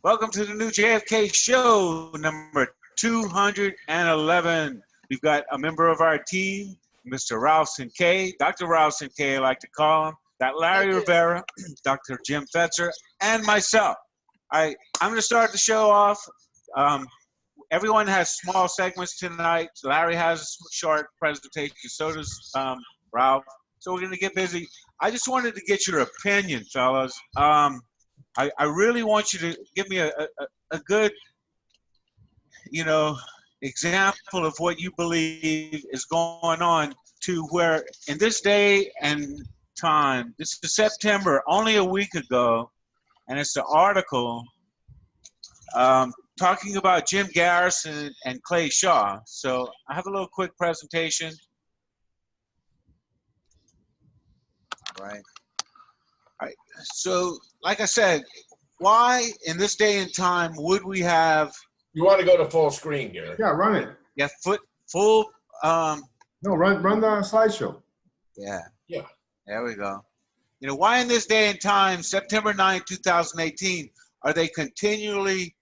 Welcome to the new JFK show, number 211. We've got a member of our team, Mr. Ralph Cinque, Dr. Ralph Cinque, I like to call him, got Larry Rivera, Dr. Jim Fetzer, and myself. I'm going to start the show off. Everyone has small segments tonight. Larry has a short presentation, so does Ralph. So we're going to get busy. I just wanted to get your opinion, fellas. I really want you to give me a good, example of what you believe is going on, to where in this day and time, this is September, only a week ago, and it's the article talking about Jim Garrison and Clay Shaw. So I have a little quick presentation. All right. So, like I said, why in this day and time would we have? You want to go to full screen, Gary? Yeah, run it. Yeah, full. No, run the slideshow. Yeah. Yeah. There we go. Why in this day and time, September 9, 2018, are they continually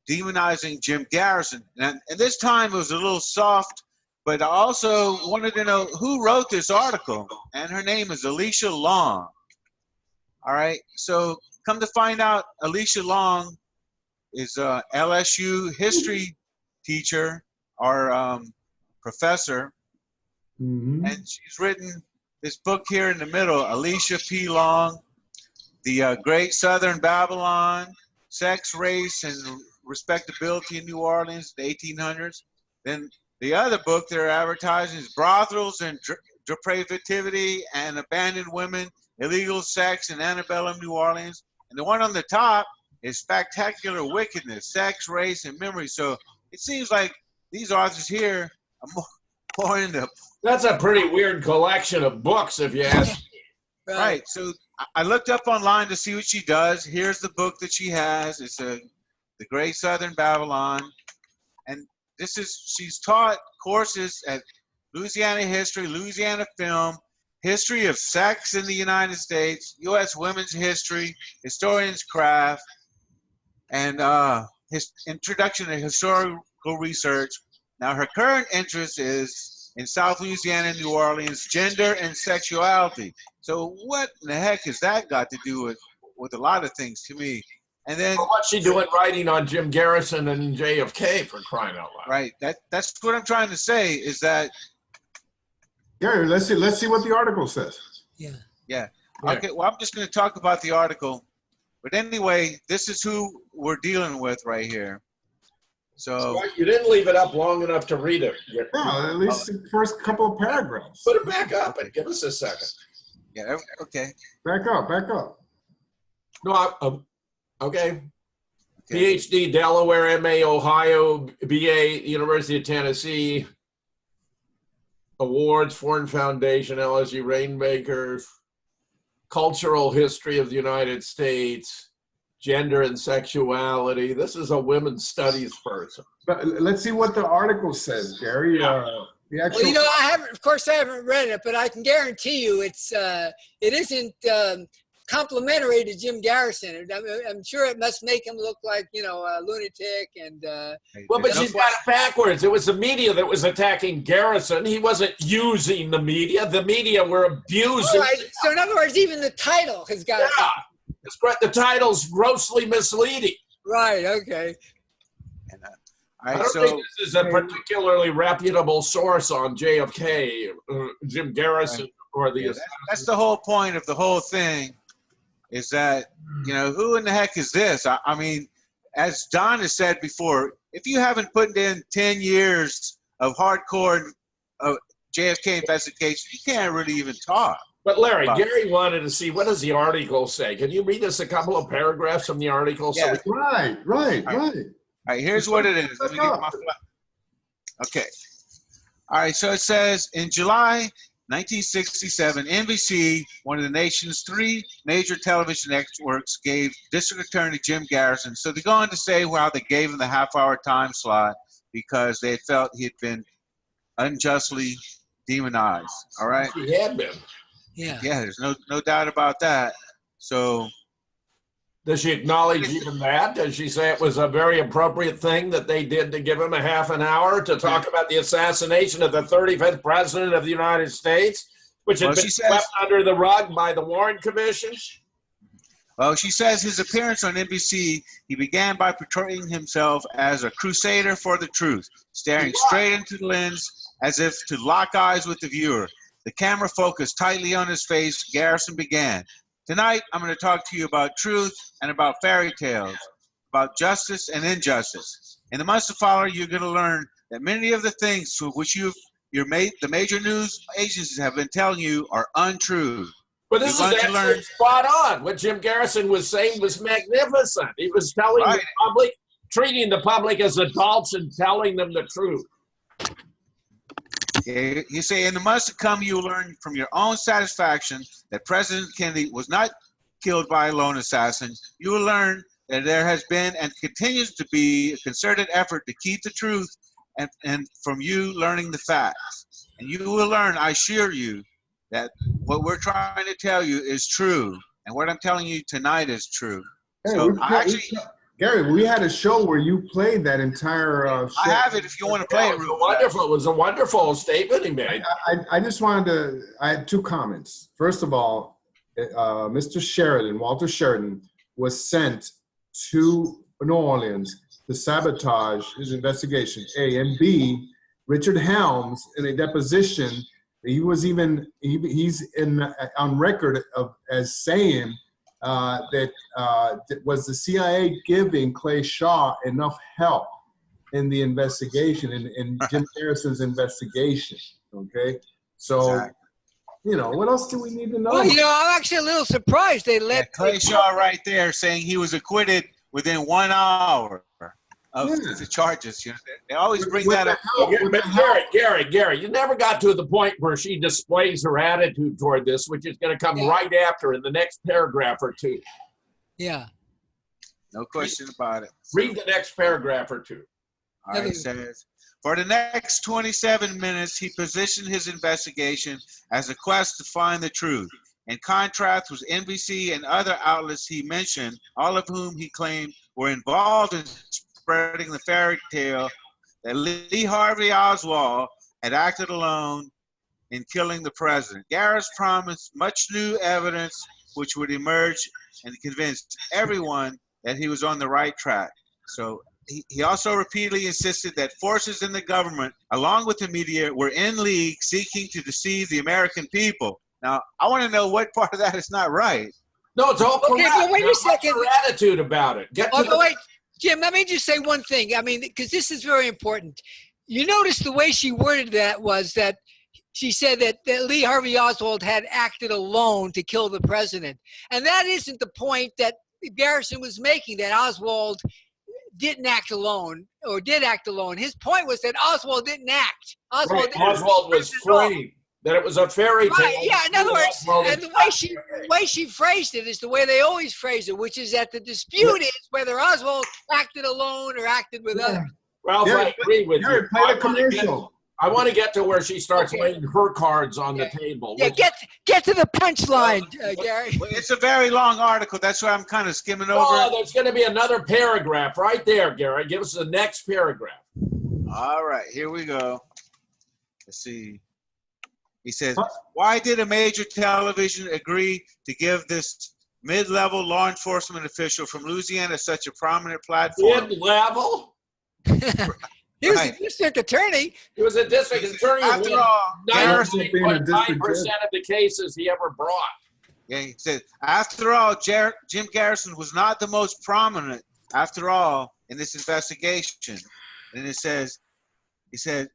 demonizing Jim Garrison? And this time it was a little soft, but I also wanted to know who wrote this article, and her name is Alicia Long. All right, so come to find out, Alicia Long is a LSU history teacher or professor, and she's written this book here in the middle, Alicia P. Long, The Great Southern Babylon, Sex, Race, and Respectability in New Orleans, the 1800s. Then the other book they're advertising is Brothels and Depravity and Abandoned Women, Illegal Sex in Antebellum, New Orleans. And the one on the top is Spectacular Wickedness, Sex, Race, and Memory. So it seems like these authors here are more into... That's a pretty weird collection of books, if you ask me. Right. So I looked up online to see what she does. Here's the book that she has. It's The Great Southern Babylon. And she's taught courses at Louisiana History, Louisiana Film, History of Sex in the United States, U.S. Women's History, Historian's Craft, and his Introduction to Historical Research. Now, her current interest is in South Louisiana, New Orleans, gender and sexuality. So what in the heck has that got to do with a lot of things to me? And then what's she doing writing on Jim Garrison and JFK, for crying out loud? Right. That's what I'm trying to say, is that... Gary, let's see what the article says. Yeah. Okay, well, I'm just going to talk about the article. But anyway, this is who we're dealing with right here. So you didn't leave it up long enough to read it. No, at least the first couple of paragraphs. Put it back up and give us a second. Yeah, okay. Back up. No, okay. PhD, Delaware, MA, Ohio, BA, University of Tennessee. Awards, Foreign Foundation, LSU Rainmaker, Cultural History of the United States, Gender and Sexuality. This is a women's studies person. But let's see what the article says, Gary. Yeah. The actual... Well, I haven't read it, but I can guarantee you it isn't complimentary to Jim Garrison. I'm sure it must make him look like, a lunatic. And well, but she's got it backwards. It was the media that was attacking Garrison. He wasn't using the media. The media were abusing. All right. So in other words, even the title has got... Yeah. It's great. The title's grossly misleading. Right. Okay. And, I don't think this is a particularly reputable source on JFK, Jim Garrison, or the... That's the whole point of the whole thing, is that, who in the heck is this? I mean, as Don has said before, if you haven't put in 10 years of hardcore JFK investigation, you can't really even talk. But Larry, Gary wanted to see, what does the article say? Can you read us a couple of paragraphs from the article? Yeah. So Right. All right, here's what it is. Let me get my okay. All right, so it says, in July 1967, NBC, one of the nation's 3 major television networks, gave District Attorney Jim Garrison, so they go on to say how they gave him the half-hour time slot because they felt he had been unjustly demonized. All right? He had been. Yeah. Yeah, there's no doubt about that. So Does she acknowledge even that? Does she say it was a very appropriate thing that they did to give him a half an hour to talk about the assassination of the 35th president of the United States, which had been swept under the rug by the Warren Commission? Well, she says his appearance on NBC, he began by portraying himself as a crusader for the truth, staring straight into the lens as if to lock eyes with the viewer. The camera focused tightly on his face. Garrison began. Tonight, I'm going to talk to you about truth and about fairy tales, about justice and injustice. In the months to follow, you're going to learn that many of the things to which the major news agencies have been telling you are untrue. But this is actually spot on. What Jim Garrison was saying was magnificent. He was telling the public, treating the public as adults and telling them the truth. You say, in the months to come, you will learn from your own satisfaction that President Kennedy was not killed by a lone assassin. You will learn that there has been and continues to be a concerted effort to keep the truth and from you learning the facts. And you will learn, I assure you, that what we're trying to tell you is true. And what I'm telling you tonight is true. Hey, so Gary, we had a show where you played that entire show. I have it if you want to play it. It was a wonderful statement he made. I just wanted to, I had two comments. First of all, Mr. Sheridan, Walter Sheridan, was sent to New Orleans to sabotage his investigation, A. And B, Richard Helms, in a deposition, he was even, he's on record as saying that was the CIA giving Clay Shaw enough help in the investigation, in Jim Garrison's investigation, okay? So, you know, what else do we need to know? Well, you know, I'm actually a little surprised they let Clay Shaw right there saying he was acquitted within 1 hour of the charges. You know, they always bring that up. But Gary, you never got to the point where she displays her attitude toward this, which is going to come right after in the next paragraph or two. Yeah. No question about it. Read the next paragraph or two. All right, it says, for the next 27 minutes, he positioned his investigation as a quest to find the truth. In contrast with NBC and other outlets he mentioned, all of whom he claimed were involved in spreading the fairy tale that Lee Harvey Oswald had acted alone in killing the president. Garrison promised much new evidence which would emerge and convince everyone that he was on the right track. So he also repeatedly insisted that forces in the government, along with the media, were in league seeking to deceive the American people. Now, I want to know what part of that is not right. No, it's all correct. But wait a second. Her attitude about it. Wait, Jim, let me just say one thing. I mean, because this is very important. You notice the way she worded that was that she said that Lee Harvey Oswald had acted alone to kill the president. And that isn't the point that Garrison was making, that Oswald didn't act alone or did act alone. His point was that Oswald didn't act. Oswald was free. That it was a fairy tale. Right, yeah, in other words, and the way she phrased it is the way they always phrase it, which is that the dispute is whether Oswald acted alone or acted with others. Ralph, I agree with you. Play the commercial. I want to get to where she starts laying her cards on the table. Yeah, get to the punchline, Gary. Well, it's a very long article. That's why I'm kind of skimming over. Oh, there's going to be another paragraph right there, Gary. Give us the next paragraph. All right, here we go. Let's see. He says, why did a major television agree to give this mid-level law enforcement official from Louisiana such a prominent platform? Mid-level? He was a district attorney. He was a district attorney. After all, 98.5% of the cases he ever brought. Yeah, he said, after all, Jim Garrison was not the most prominent, after all, in this investigation. And it says, he said,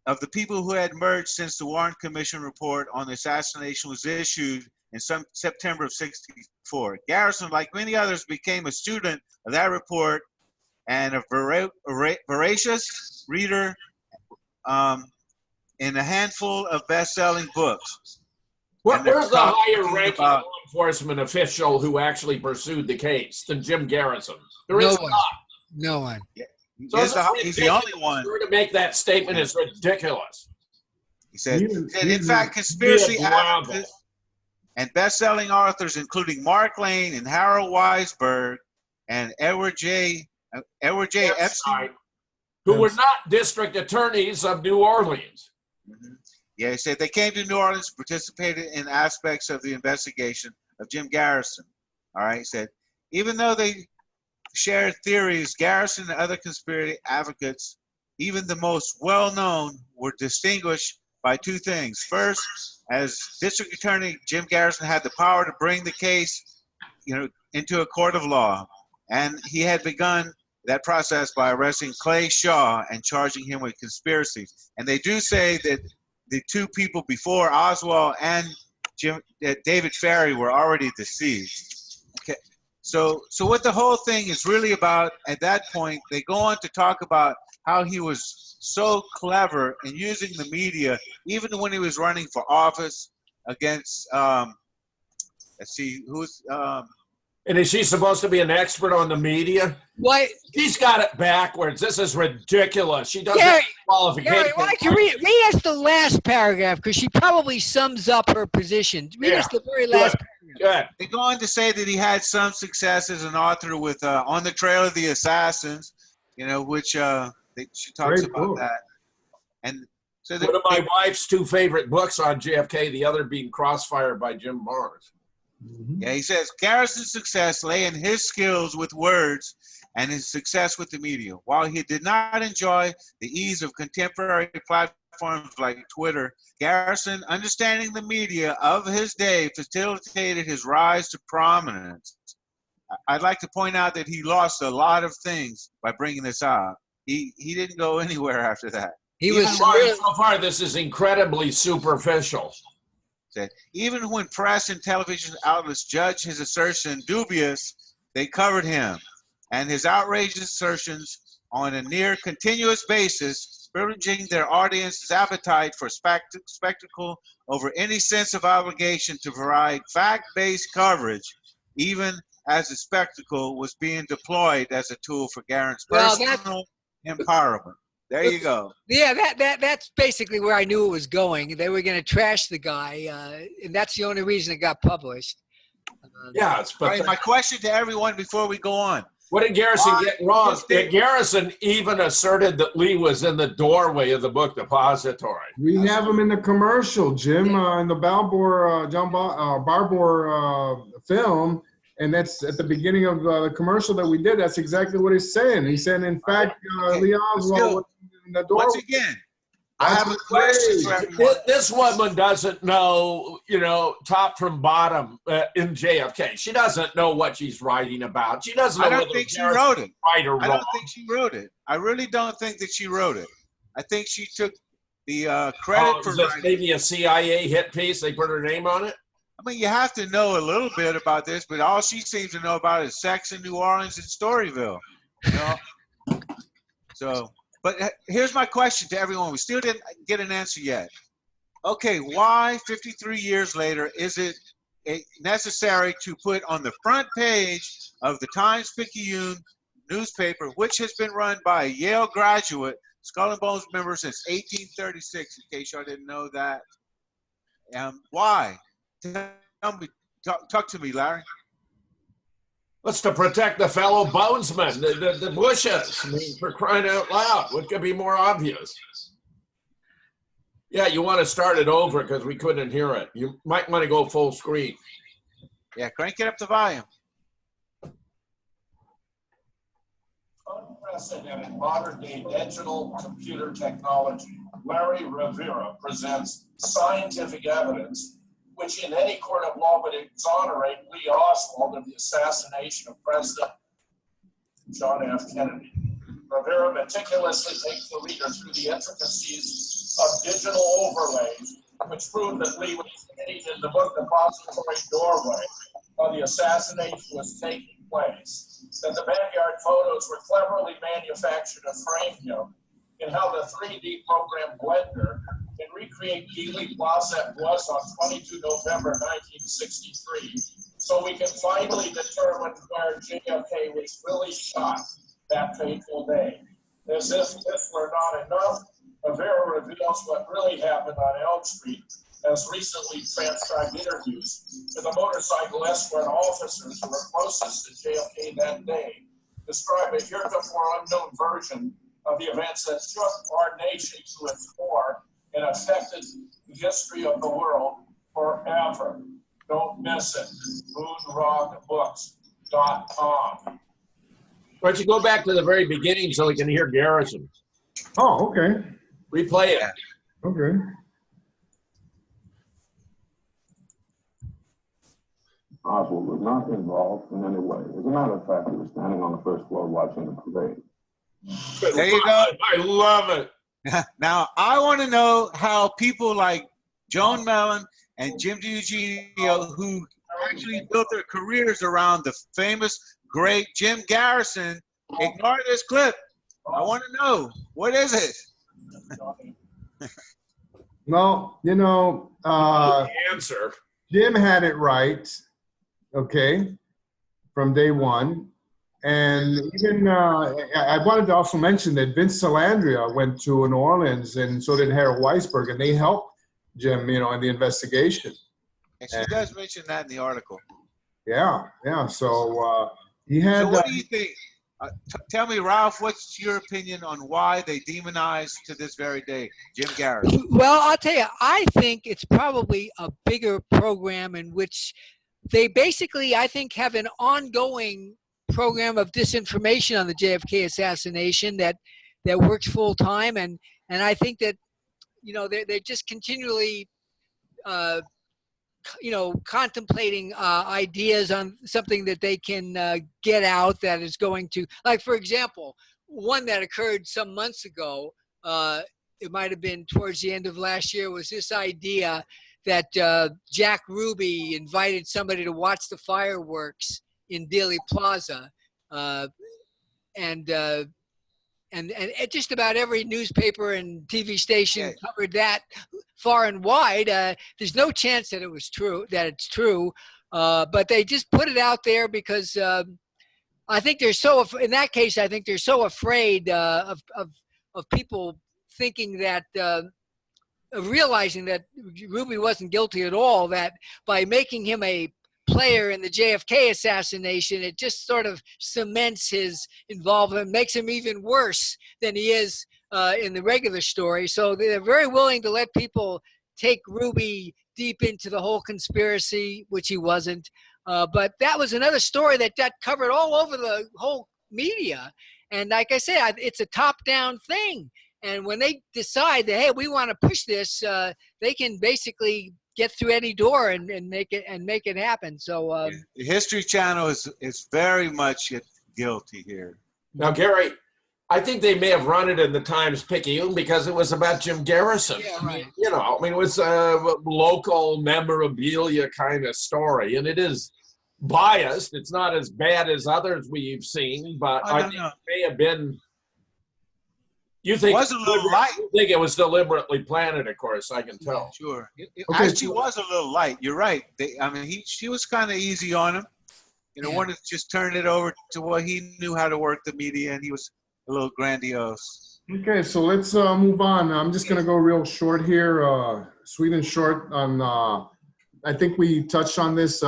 of the people who had emerged since the Warren Commission report on the assassination was issued in September of '64. Garrison, like many others, became a student of that report and a voracious reader in a handful of best-selling books. Where's the higher-ranking law enforcement official who actually pursued the case than Jim Garrison? There is not. No one. Yeah. So He's the only one. To make that statement is ridiculous. He said, in fact, conspiracy activists. And best-selling authors including Mark Lane and Harold Weisberg and Edward J. Epstein, who were not district attorneys of New Orleans. Mm-hmm. Yeah, he said they came to New Orleans, participated in aspects of the investigation of Jim Garrison. All right, he said, even though they shared theories, Garrison and other conspiracy advocates, even the most well-known, were distinguished by two things. First, as district attorney, Jim Garrison had the power to bring the case, into a court of law, and he had begun that process by arresting Clay Shaw and charging him with conspiracy. And they do say that the two people before Oswald and David Ferry were already deceased. Okay, so what the whole thing is really about at that point, they go on to talk about how he was so clever in using the media, even when he was running for office against, let's see, who's... And is she supposed to be an expert on the media? Why? She's got it backwards. This is ridiculous. She doesn't have qualifications. Gary, why don't you read us the last paragraph, because she probably sums up her position. Read us the very last paragraph. Good. They go on to say that he had some success as an author with On the Trail of the Assassins, which she talks Great about book. that. And so one of my wife's two favorite books on JFK, the other being Crossfire by Jim Mars. Mm-hmm. Yeah, he says Garrison's success lay in his skills with words and his success with the media. While he did not enjoy the ease of contemporary platforms like Twitter, Garrison, understanding the media of his day, facilitated his rise to prominence. I'd like to point out that he lost a lot of things by bringing this out. He didn't go anywhere after that. So far, this is incredibly superficial. Even when press and television outlets judged his assertion dubious, they covered him and his outrageous assertions on a near continuous basis, privileging their audience's appetite for spectacle over any sense of obligation to provide fact-based coverage, even as the spectacle was being deployed as a tool for Garrison's personal empowerment. There you go. Yeah, that's basically where I knew it was going. They were going to trash the guy, and that's the only reason it got published. Yeah, it's pathetic. Right, my question to everyone before we go on. What did Garrison get wrong? Garrison even asserted that Lee was in the doorway of the book depository. We have him in the commercial, Jim, in the John Barbour film. And that's at the beginning of the commercial that we did. That's exactly what he's saying. He said, in fact, Lee Oswald was in the door. Once again, I have a question for everyone. This woman doesn't know, top from bottom in JFK. She doesn't know what she's writing about. She doesn't know. I don't think she wrote it. Right or wrong. I don't think she wrote it. I really don't think that she wrote it. I think she took the credit for writing. Maybe a CIA hit piece. They put her name on it. I mean, you have to know a little bit about this, but all she seems to know about is sex in New Orleans and Storyville. But here's my question to everyone. We still didn't get an answer yet. Okay, why 53 years later is it necessary to put on the front page of the Times Picayune newspaper, which has been run by a Yale graduate, Skull and Bones member since 1836, in case y'all didn't know that? Why? Talk to me, Larry. It's to protect the fellow bonesmen, the Bushes. I mean, for crying out loud, what could be more obvious? Yeah, you want to start it over because we couldn't hear it. You might want to go full screen. Yeah, crank it up the volume. Unprecedented modern-day digital computer technology, Larry Rivera presents scientific evidence which in any court of law would exonerate Lee Oswald of the assassination of President John F. Kennedy. Rivera meticulously takes the reader through the intricacies of digital overlays, which prove that Lee was sitting in the book depository doorway while the assassination was taking place, that the backyard photos were cleverly manufactured to frame him, and how the 3D program Blender can recreate Dealey Plaza was on 22 November 1963, so we can finally determine where JFK was really shot that fateful day. As if this were not enough, Rivera reveals what really happened on Elm Street as recently transcribed interviews with the motorcycle escort officers who were closest to JFK that day describe a heretofore unknown version of the events that shook our nation to its core and affected the history of the world forever. Don't miss it. moonrockbooks.com. Why don't you go back to the very beginning so we can hear Garrison? Oh, okay. Replay it. Okay. Oswald was not involved in any way. As a matter of fact, he was standing on the first floor watching the parade. There you go. I love it. Now, I want to know how people like Joan Mellon and Jim DiEugenio, who actually built their careers around the famous, great Jim Garrison, ignore this clip. I want to know, what is it? Well, you know, Answer. Jim had it right, okay, from day one. And even, I wanted to also mention that Vince Salandria went to New Orleans, and so did Harold Weisberg, and they helped Jim, you know, in the investigation. And she does mention that in the article. Yeah, yeah. So he had. So what do you think? Tell me, Ralph, what's your opinion on why they demonize to this very day Jim Garrison? Well, I'll tell you, I think it's probably a bigger program in which they basically, I think, have an ongoing program of disinformation on the JFK assassination that works full time, and I think that, you know, they're just continually you know, contemplating ideas on something that they can get out that is going to, like, for example, one that occurred some months ago, it might have been towards the end of last year, was this idea that Jack Ruby invited somebody to watch the fireworks in Dealey Plaza, and just about every newspaper and TV station covered that far and wide. There's no chance that it's true, but they just put it out there because I think they're so. In that case, I think they're so afraid of people thinking that. Realizing that Ruby wasn't guilty at all, that by making him a player in the JFK assassination, it just sort of cements his involvement, makes him even worse than he is in the regular story. So they're very willing to let people take Ruby deep into the whole conspiracy, which he wasn't. But that was another story that got covered all over the whole media. And like I said, it's a top-down thing. And when they decide that, hey, we want to push this, they can basically get through any door and make it happen. So the History Channel is very much guilty here. Now, Gary, I think they may have run it in the Times Picayune because it was about Jim Garrison. Yeah, right. You know, I mean, it was a local memorabilia kind of story, and it is biased. It's not as bad as others we've seen, but I think it may have been. You think, was a little light. You think it was deliberately planted, of course, I can tell. Sure. It actually was a little light. You're right. She was kind of easy on him. You know, wanted to just turn it over to what he knew how to work the media, and he was a little grandiose. Okay, so let's move on. I'm just going to go real short here, sweet and short on, I think we touched on this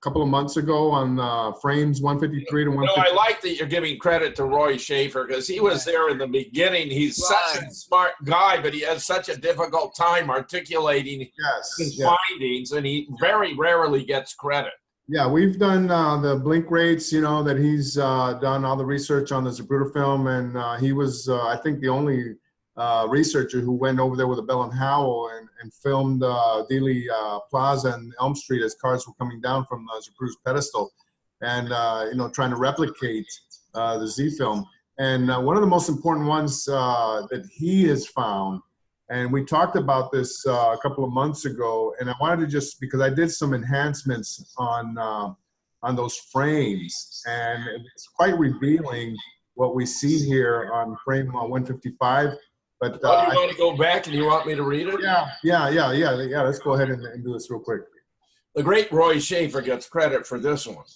couple of months ago on frames 153 to 150. No, I like that you're giving credit to Roy Schaefer because he was there in the beginning. He's such a smart guy, but he has such a difficult time articulating his findings, and he very rarely gets credit. Yeah, we've done the blink rates, you know, that he's done all the research on the Zapruder film, and he was, I think, the only researcher who went over there with a Bell and Howell and filmed Dealey Plaza and Elm Street as cars were coming down from Zapruder's pedestal, and you know, trying to replicate the ZFilm. And one of the most important ones that he has found, and we talked about this a couple of months ago, and I wanted to just, because I did some enhancements on those frames, and it's quite revealing what we see here on frame 155. But you want to go back and you want me to read it? Yeah. Let's go ahead and do this real quick. The great Roy Schaefer gets credit for this one.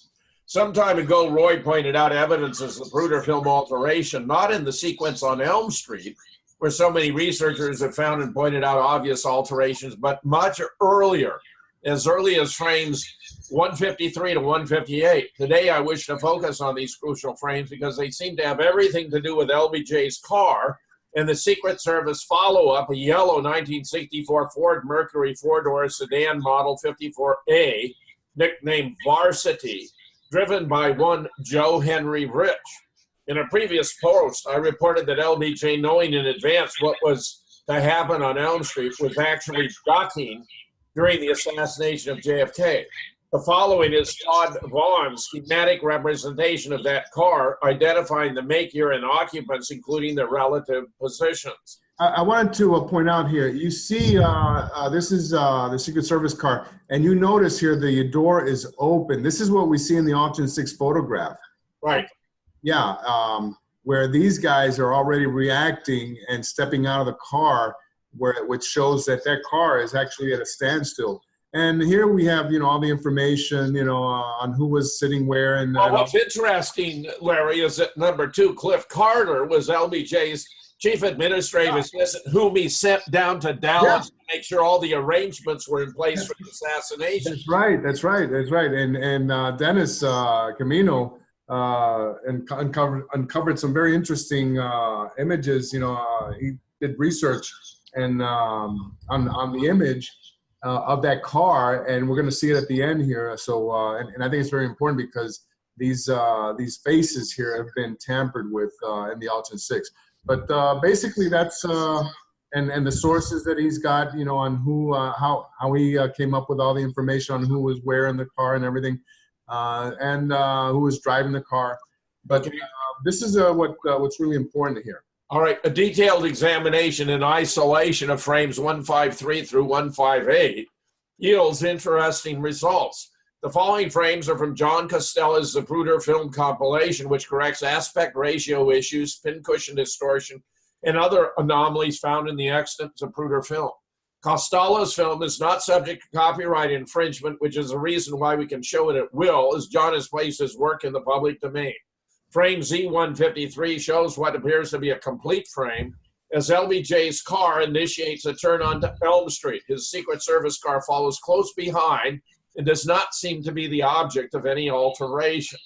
Some time ago, Roy pointed out evidence of the Zapruder film alteration, not in the sequence on Elm Street, where so many researchers have found and pointed out obvious alterations, but much earlier, as early as frames 153 to 158. Today, I wish to focus on these crucial frames because they seem to have everything to do with LBJ's car and the Secret Service follow-up, a yellow 1964 Ford Mercury four-door sedan model 54A, nicknamed Varsity, driven by one Joe Henry Rich. In a previous post, I reported that LBJ, knowing in advance what was to happen on Elm Street, was actually ducking during the assassination of JFK. The following is Todd Vaughn's schematic representation of that car, identifying the make, year, and occupants, including their relative positions. I wanted to point out here, you see this is the Secret Service car, and you notice here the door is open. This is what we see in the alternate 6 photograph. Right. Yeah, where these guys are already reacting and stepping out of the car, which shows that that car is actually at a standstill. And here we have, all the information, on who was sitting where. And well, what's interesting, Larry, is that number 2, Cliff Carter, was LBJ's chief administrative assistant, whom he sent down to Dallas to make sure all the arrangements were in place for the assassination. That's right. And Dennis Camino uncovered some very interesting images. He did research and on the image of that car, and we're going to see it at the end here. So, and I think it's very important because these faces here have been tampered with in the alternate 6. But basically, that's and the sources that he's got, on who, how he came up with all the information on who was where in the car and everything, and who was driving the car. But this is what's really important here. All right, a detailed examination and isolation of frames 153 through 158 yields interesting results. The following frames are from John Costella's Zapruder film compilation, which corrects aspect ratio issues, pincushion distortion, and other anomalies found in the extant Zapruder film. Costella's film is not subject to copyright infringement, which is a reason why we can show it at will, as John has placed his work in the public domain. Frame Z153 shows what appears to be a complete frame as LBJ's car initiates a turn onto Elm Street. His Secret Service car follows close behind and does not seem to be the object of any alteration.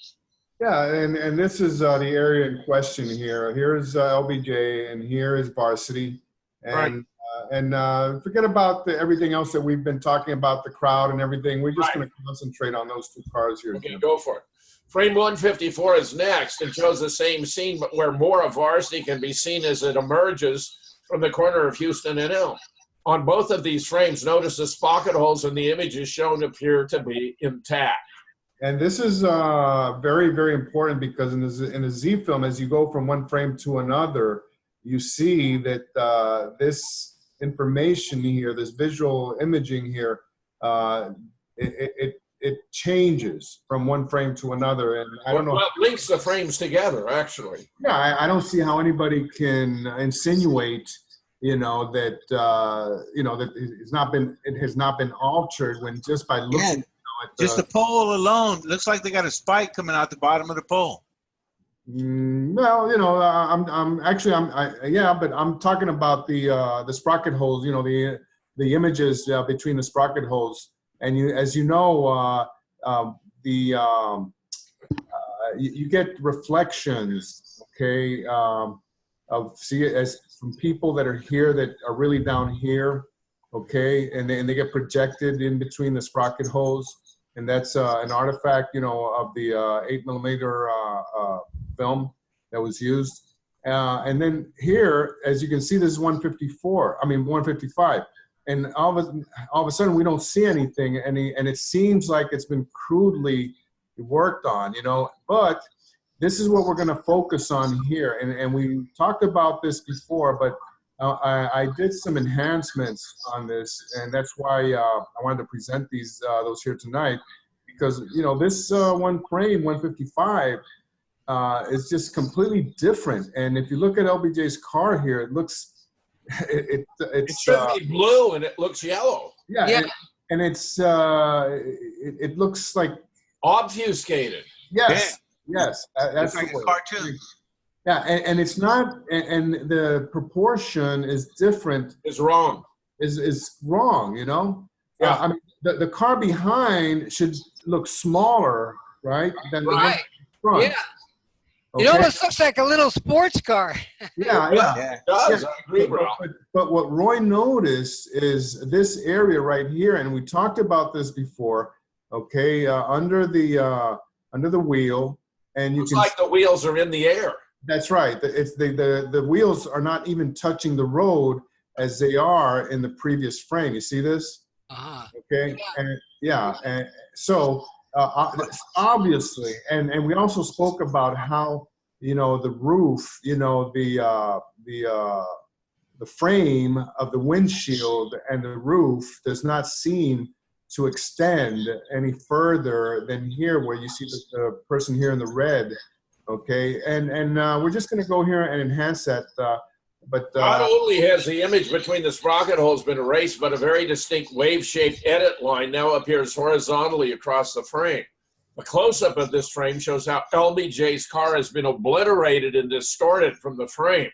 Yeah, and this is the area in question here. Here's LBJ, and here is Varsity. And, and forget about everything else that we've been talking about, the crowd and everything. We're just going to concentrate on those 2 cars here. Okay, go for it. Frame 154 is next and shows the same scene, but where more of Varsity can be seen as it emerges from the corner of Houston and Elm. On both of these frames, notice the sprocket holes in the images shown appear to be intact. And this is very, very important because in the Z film, as you go from one frame to another, you see that this information here, this visual imaging here, it changes from one frame to another, and I don't know. Well, it links the frames together, actually. Yeah, I don't see how anybody can insinuate, that that it has not been altered when just by looking. At just the pole alone looks like they got a spike coming out the bottom of the pole. Well, but I'm talking about the sprocket holes. The images between the sprocket holes. And you get reflections, okay, from people that are here that are really down here, okay, and they get projected in between the sprocket holes, and that's an artifact, of the 8mm film that was used. And then here, as you can see, this is 155. And all of a sudden, we don't see anything, and it seems like it's been crudely worked on, But this is what we're going to focus on here, and we talked about this before, but I did some enhancements on this, and that's why I wanted to present those here tonight, because this one frame 155 is just completely different, and if you look at LBJ's car here, it looks. It should be blue and it looks yellow. Yeah. And it's it looks like obfuscated. Yes. That's like a cartoon. Yeah, and it's not, and the proportion is different. Is wrong. Is wrong, you know? Yeah. I mean, the car behind should look smaller, right? Than the one Right. in front. Yeah. Okay? It almost looks like a little sports car. Yeah. It does. Yeah. I agree, bro. But what Roy noticed is this area right here, and we talked about this before. Okay, under the wheel, and you It's can. like the wheels are in the air. That's right. It's the wheels are not even touching the road as they are in the previous frame. You see this? Uh-huh. Okay. Yeah. And so obviously, and we also spoke about how, you know, the roof, you know, the frame of the windshield and the roof does not seem to extend any further than here, where you see the person here in the red. Okay, and we're just going to go here and enhance that. But not only has the image between the sprocket holes been erased, but a very distinct wave-shaped edit line now appears horizontally across the frame. A close-up of this frame shows how LBJ's car has been obliterated and distorted from the frame.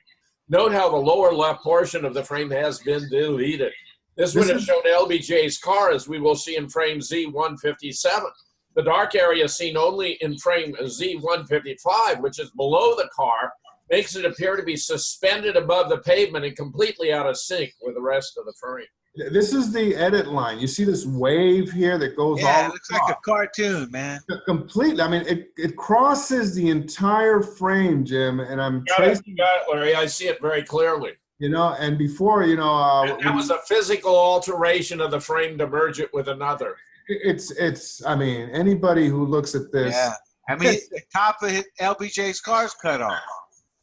Note how the lower left portion of the frame has been deleted. This would have shown LBJ's car, as we will see in frame Z157. The dark area seen only in frame Z155, which is below the car, makes it appear to be suspended above the pavement and completely out of sync with the rest of the frame. This is the edit line. You see this wave here that goes all it looks like a cartoon, man. Completely. I mean, it crosses the entire frame, Jim, and I'm tracing. You got it, Larry. I see it very clearly. You know, and before, you know, that was a physical alteration of the frame to merge it with another. It's. I mean, anybody who looks at this. Yeah. I mean, the top of LBJ's car's cut off.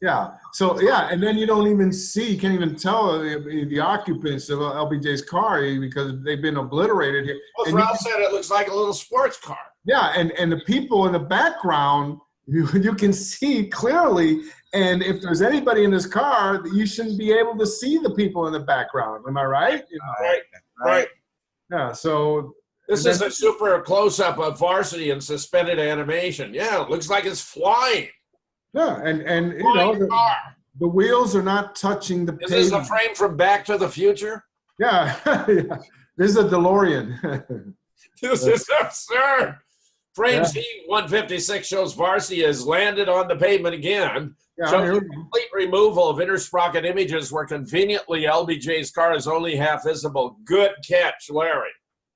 Yeah. So yeah, and then you don't even see, you can't even tell the occupants of LBJ's car because they've been obliterated here. Well, Ralph said it looks like a little sports car. Yeah, and the people in the background, you can see clearly. And if there's anybody in this car, you shouldn't be able to see the people in the background. Am I right? You know? Right. Yeah. So this is a super close-up of Varsity in suspended animation. Yeah, it looks like it's flying. Yeah, and you know, the wheels are not touching the pavement. Is this a frame from Back to the Future? Yeah, yeah. This is a DeLorean. This is absurd. Frame Z156 shows Varsity has landed on the pavement again. Yeah, shows the complete removal of inner sprocket images where conveniently LBJ's car is only half visible. Good catch, Larry.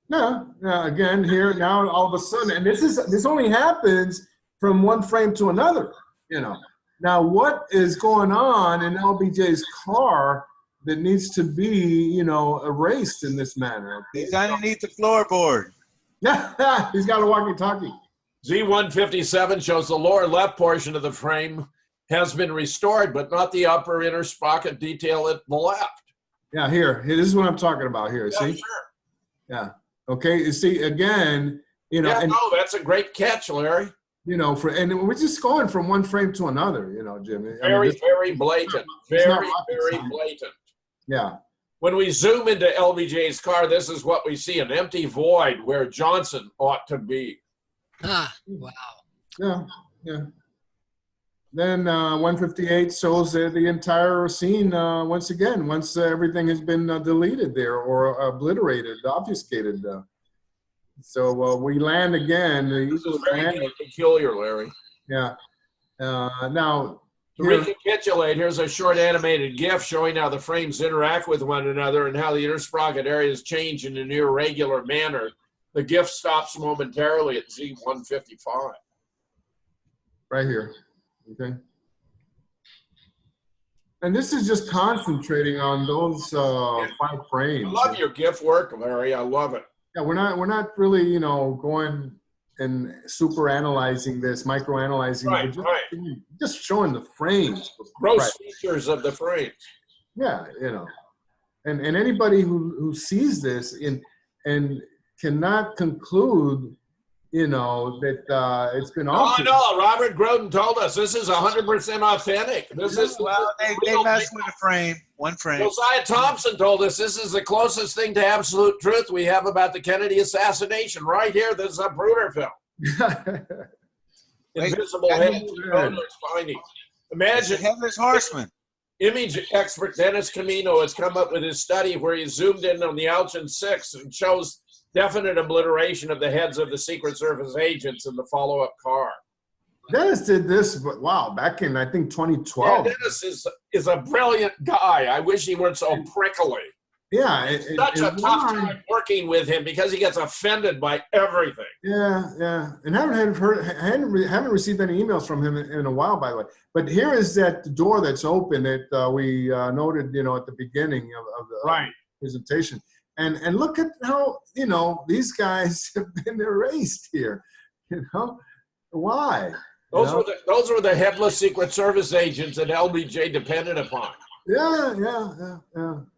Yeah, again, here, now all of a sudden, and this only happens from one frame to another. You know, now what is going on in LBJ's car that needs to be, you know, erased in this manner? Okay? He's underneath the floorboard. Yeah, he's got a walkie-talkie. Z157 shows the lower left portion of the frame has been restored, but not the upper inner sprocket detail at the left. Yeah, here, this is what I'm talking about here. Yeah, see? sure. Yeah. Okay. You see, again, you know. Yeah, and, no, that's a great catch, Larry. You know, and we're just going from one frame to another, you know, Jim. Very blatant. Very blatant. Yeah. When we zoom into LBJ's car, this is what we see, an empty void where Johnson ought to be. Ah, wow. Yeah, yeah. Then 158 shows the entire scene once again, once everything has been deleted there or obliterated, obfuscated. So we land again. This is very peculiar, Larry. Yeah. Now, to recapitulate, here's a short animated GIF showing how the frames interact with one another and how the inner sprocket areas change in an irregular manner. The GIF stops momentarily at Z155. Right here. Okay. And this is just concentrating on those 5 frames. I love your GIF work, Larry. I love it. Yeah, we're not really, you know, going and super analyzing this, micro analyzing. Right, just showing the frames. Gross features of the frames. Yeah, you know, and anybody who sees this and cannot conclude, you know, that it's been altered. Oh, no, Robert Groden told us this is 100% authentic. This is they messed with a frame, one frame. Josiah Thompson told us this is the closest thing to absolute truth we have about the Kennedy assassination. Right here, this is a Bruder film. Invisible Head, finding. Imagine it's a headless horseman. Image expert Dennis Camino has come up with his study where he zoomed in on the Alchin 6 and shows definite obliteration of the heads of the Secret Service agents in the follow-up car. Dennis did this, but wow, back in, I think, 2012. Yeah, Dennis is a brilliant guy. I wish he weren't so prickly. Yeah. Such a tough time working with him because he gets offended by everything. Yeah. And haven't received any emails from him in a while, by the way. But here is that door that's open that we noted, at the beginning of the presentation. And look at how, these guys have been erased here, Why? Those were the headless Secret Service agents that LBJ depended upon. Yeah.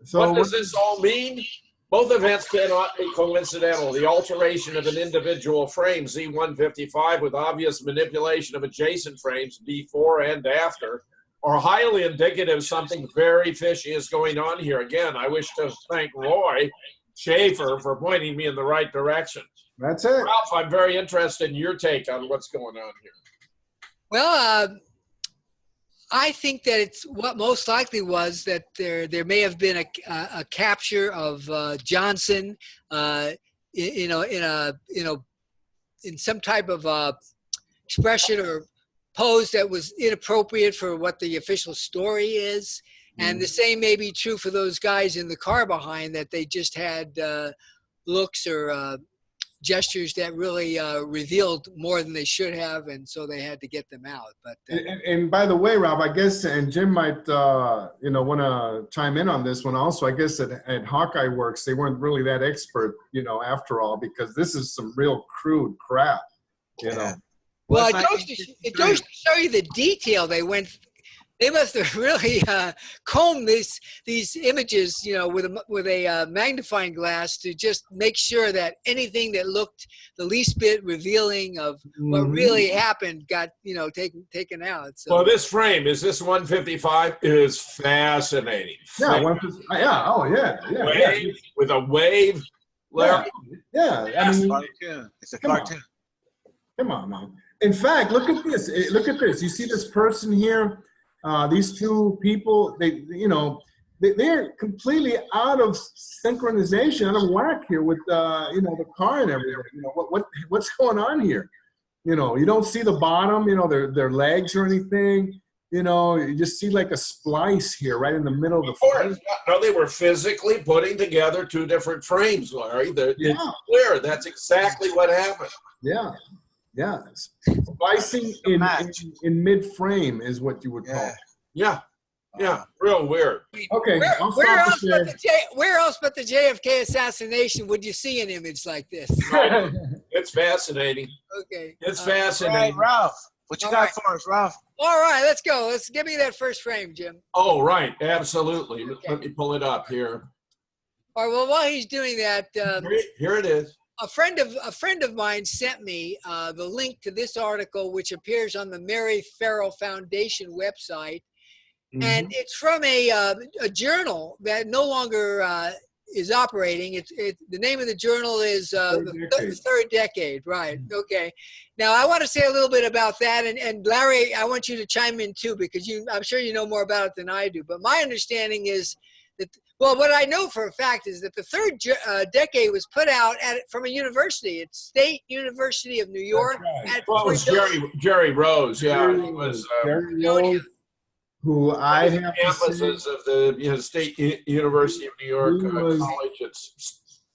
So what does this all mean? Both events cannot be coincidental. The alteration of an individual frame, Z155, with obvious manipulation of adjacent frames, before and after, are highly indicative of something very fishy is going on here. Again, I wish to thank Roy Schaefer for pointing me in the right direction. That's it. Ralph, I'm very interested in your take on what's going on here. Well, I think that it's what most likely was that there may have been a capture of Johnson, in some type of expression or pose that was inappropriate for what the official story is, and the same may be true for those guys in the car behind, that they just had looks or gestures that really revealed more than they should have, and so they had to get them out. But and by the way, Rob, I guess, and Jim might want to chime in on this one also. I guess at Hawkeye Works they weren't really that expert, after all, because this is some real crude crap, Well, it goes to show you the detail they went. They must have really combed these images, with a magnifying glass to just make sure that anything that looked the least bit revealing of what really happened got, taken out. So. Well, this frame, is this 155? Is fascinating. Yeah, wave, with a wave. Yeah. I mean, it's a cartoon. Come on, man. In fact, look at this. You see this person here? These two people, they're completely out of synchronization, out of whack here with the car and everything. What's going on here? You don't see the bottom, their legs or anything. You just see like a splice here right in the middle of the frame. No, they were physically putting together two different frames, Larry. It's clear. That's exactly what happened. Yeah, splicing in mid-frame is what you would call it. Yeah, real weird. Okay, where else but the JFK assassination would you see an image like this? It's fascinating. Okay. It's fascinating. Right, Ralph, what you got for us, Ralph? All right, let's go. Let's give me that first frame, Jim. Oh, right, absolutely. Okay. Let me pull it up here. All right, well, while he's doing that, here it is. A friend of mine sent me the link to this article, which appears on the Mary Farrell Foundation website, and it's from a journal that no longer is operating. The name of the journal is the Third Decade, right? Okay. Now I want to say a little bit about that, and Larry, I want you to chime in too, because I'm sure you know more about it than I do. But my understanding is that. Well, what I know for a fact is that the Third Decade was put out from a university. It's State University of New York. Right. It was Jerry Rose. Yeah, he was Jerry Rose, who I have campuses of the State University of New York college.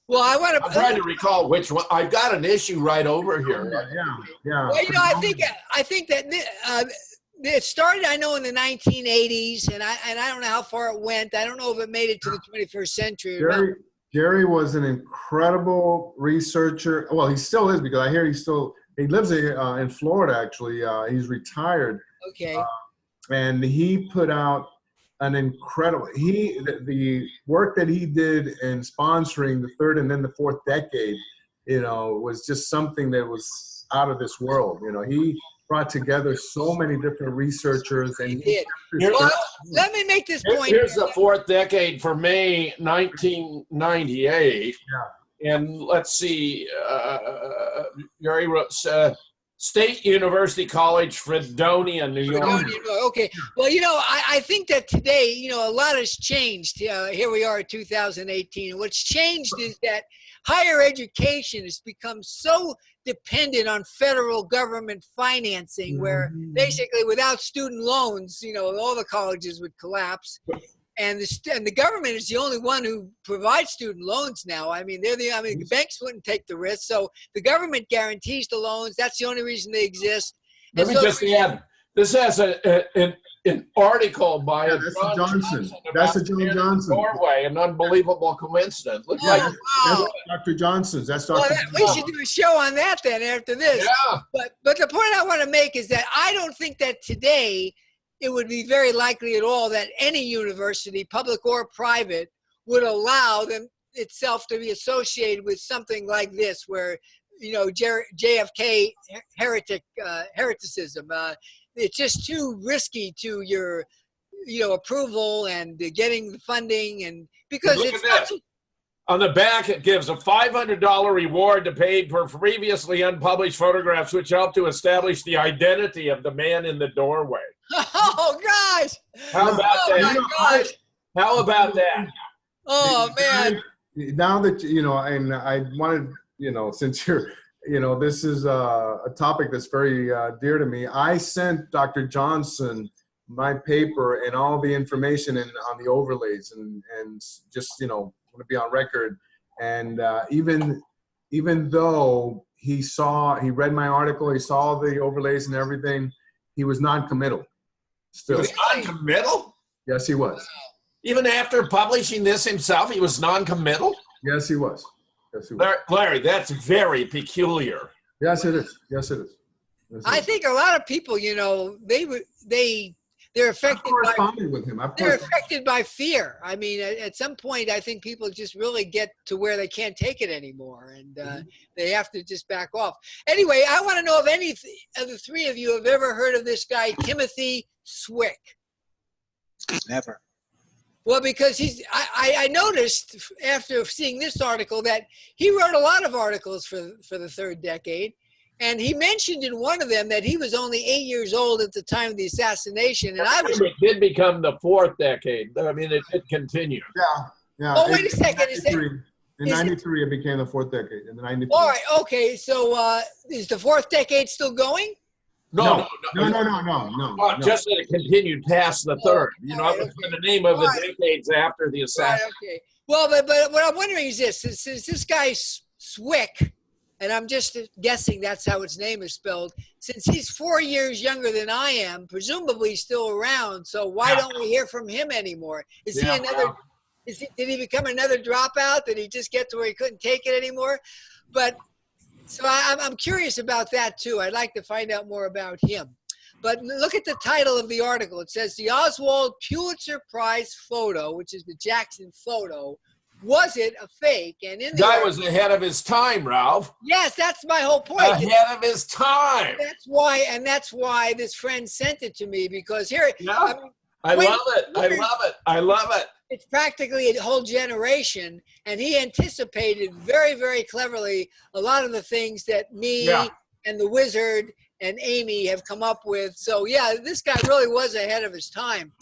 Well, I'm trying to recall which one. I've got an issue right over here. Yeah. Well, I think that. It started, I know, in the 1980s, and I don't know how far it went. I don't know if it made it to the 21st century. Jerry was an incredible researcher. Well, he still is, because I hear he lives in Florida, actually. He's retired. Okay. And he put out an incredible, the work that he did in sponsoring the third and then the fourth decade, was just something that was out of this world. He brought together so many different researchers. And he did. Well, let me make this point. Here's the fourth decade for May 1998. Yeah. And let's see, Jerry wrote, State University College, Fredonia, New York. Okay. Well, I think that today, a lot has changed. Here we are in 2018. And what's changed is that higher education has become so dependent on federal government financing, where basically without student loans, all the colleges would collapse. And the government is the only one who provides student loans now. I mean, the banks wouldn't take the risk, so the government guarantees the loans. That's the only reason they exist. Let me just add, this has an article by John Johnson. That's a John Johnson. Norway, an unbelievable coincidence. Looks like that's Dr. Johnson's. That's Dr. Well, we should do a show on that then after this. Yeah. But the point I want to make is that I don't think that today it would be very likely at all that any university, public or private, would allow itself to be associated with something like this, where JFK hereticism. It's just too risky to your approval and getting the funding, and because look it's at that. On the back, it gives a $500 reward to paid for previously unpublished photographs, which help to establish the identity of the man in the doorway. Oh gosh! How about that? Gosh. How about that? Oh man! Now that and I wanted, since you're, this is a topic that's very dear to me. I sent Dr. Johnson my paper and all the information on the overlays, and just want to be on record. And even though he read my article, he saw the overlays and everything, he was non-committal. Still. He was non-committal? Yes, he was. Even after publishing this himself, he was non-committal? Yes, he was. Yes, he was. Larry, that's very peculiar. Yes, it is. Yes, it is. Yes, I think a lot of people, they're affected they're affected by fear. I mean, at some point, I think people just really get to where they can't take it anymore, and they have to just back off. Anyway, I want to know if any of the three of you have ever heard of this guy, Timothy Swick. Never. Well, because I noticed after seeing this article that he wrote a lot of articles for the third decade. And he mentioned in one of them that he was only 8 years old at the time of the assassination. And it did become the fourth decade. I mean, it continued. Yeah. Oh, wait a second. In 93, it became the fourth decade. In the 93. All right. Okay. So is the fourth decade still going? No. Just that it continued past the third. It was the name of the decades after the assassination. Right, okay. Well, but what I'm wondering is this: is this guy Swick? And I'm just guessing that's how his name is spelled. Since he's 4 years younger than I am, presumably still around. So why don't we hear from him anymore? Is he another? Did he become another dropout? Did he just get to where he couldn't take it anymore? But so I'm curious about that too. I'd like to find out more about him. But look at the title of the article. It says the Oswald Pulitzer Prize photo, which is the Jackson photo. Was it a fake? And in the guy was ahead of his time, Ralph. Yes, that's my whole point. Ahead of his time. That's why this friend sent it to me, because here. Yeah. I love it. It's practically a whole generation, and he anticipated very, very cleverly a lot of the things that me and the Wizard and Amy have come up with. So yeah, this guy really was ahead of his time.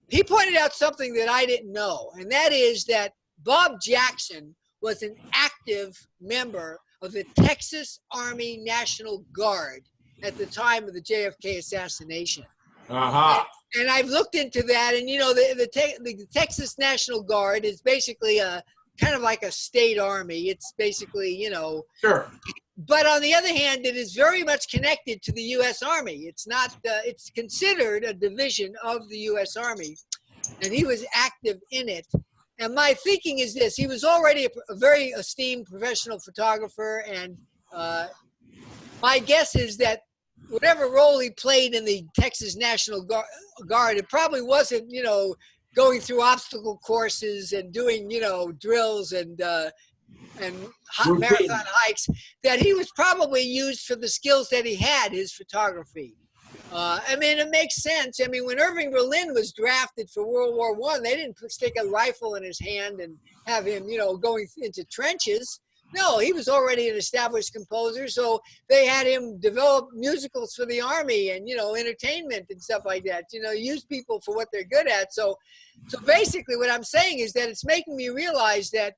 He pointed out something that I didn't know, and that is that Bob Jackson was an active member of the Texas Army National Guard at the time of the JFK assassination. And I've looked into that, and the Texas National Guard is basically a kind of like a state army. It's basically, Sure. But on the other hand, it is very much connected to the U.S. Army. It's not. It's considered a division of the U.S. Army, and he was active in it. And my thinking is this: he was already a very esteemed professional photographer, and my guess is that whatever role he played in the Texas National Guard, it probably wasn't, going through obstacle courses and doing, drills and marathon hikes, that he was probably used for the skills that he had, his photography. It makes sense. When Irving Berlin was drafted for World War I, they didn't stick a rifle in his hand and have him, going into trenches. No, he was already an established composer, so they had him develop musicals for the army and, entertainment and stuff like that. Use people for what they're good at. So basically what I'm saying is that it's making me realize that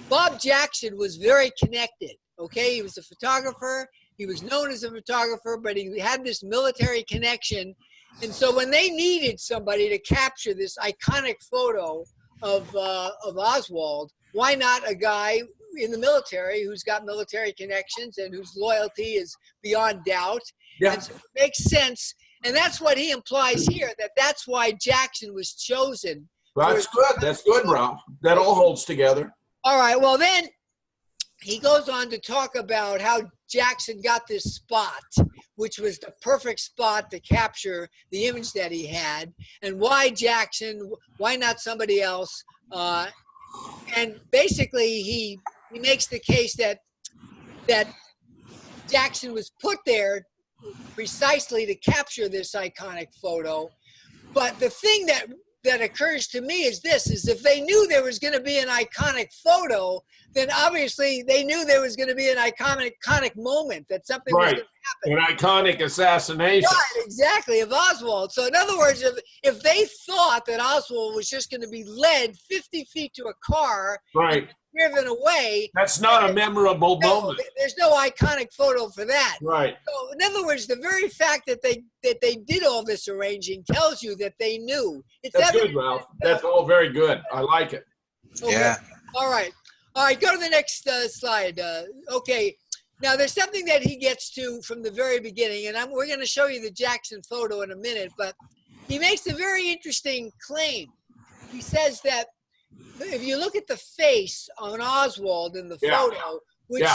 Bob Jackson was very connected, okay? He was a photographer. He was known as a photographer, but he had this military connection. And so when they needed somebody to capture this iconic photo of Oswald, why not a guy in the military who's got military connections and whose loyalty is beyond doubt? Yeah. And so it makes sense. And that's what he implies here, that's why Jackson was chosen. That's good. That's good, Ralph. That all holds together. All right. Well, then he goes on to talk about how Jackson got this spot, which was the perfect spot to capture the image that he had, and why Jackson, why not somebody else? And basically, he makes the case that Jackson was put there precisely to capture this iconic photo. But the thing that occurs to me is this, is if they knew there was going to be an iconic photo, then obviously they knew there was going to be an iconic moment, that something was going to happen. An iconic assassination. Right, exactly, of Oswald. So in other words, if they thought that Oswald was just going to be led 50 feet to a car, right, driven away, that's not a memorable moment. There's no iconic photo for that. Right. So in other words, the very fact that they did all this arranging tells you that they knew. That's good, Ralph. That's all very good. I like it. Okay. Yeah. All right. Go to the next slide. Okay. Now there's something that he gets to from the very beginning, and we're going to show you the Jackson photo in a minute. But he makes a very interesting claim. He says that if you look at the face on Oswald in the photo, which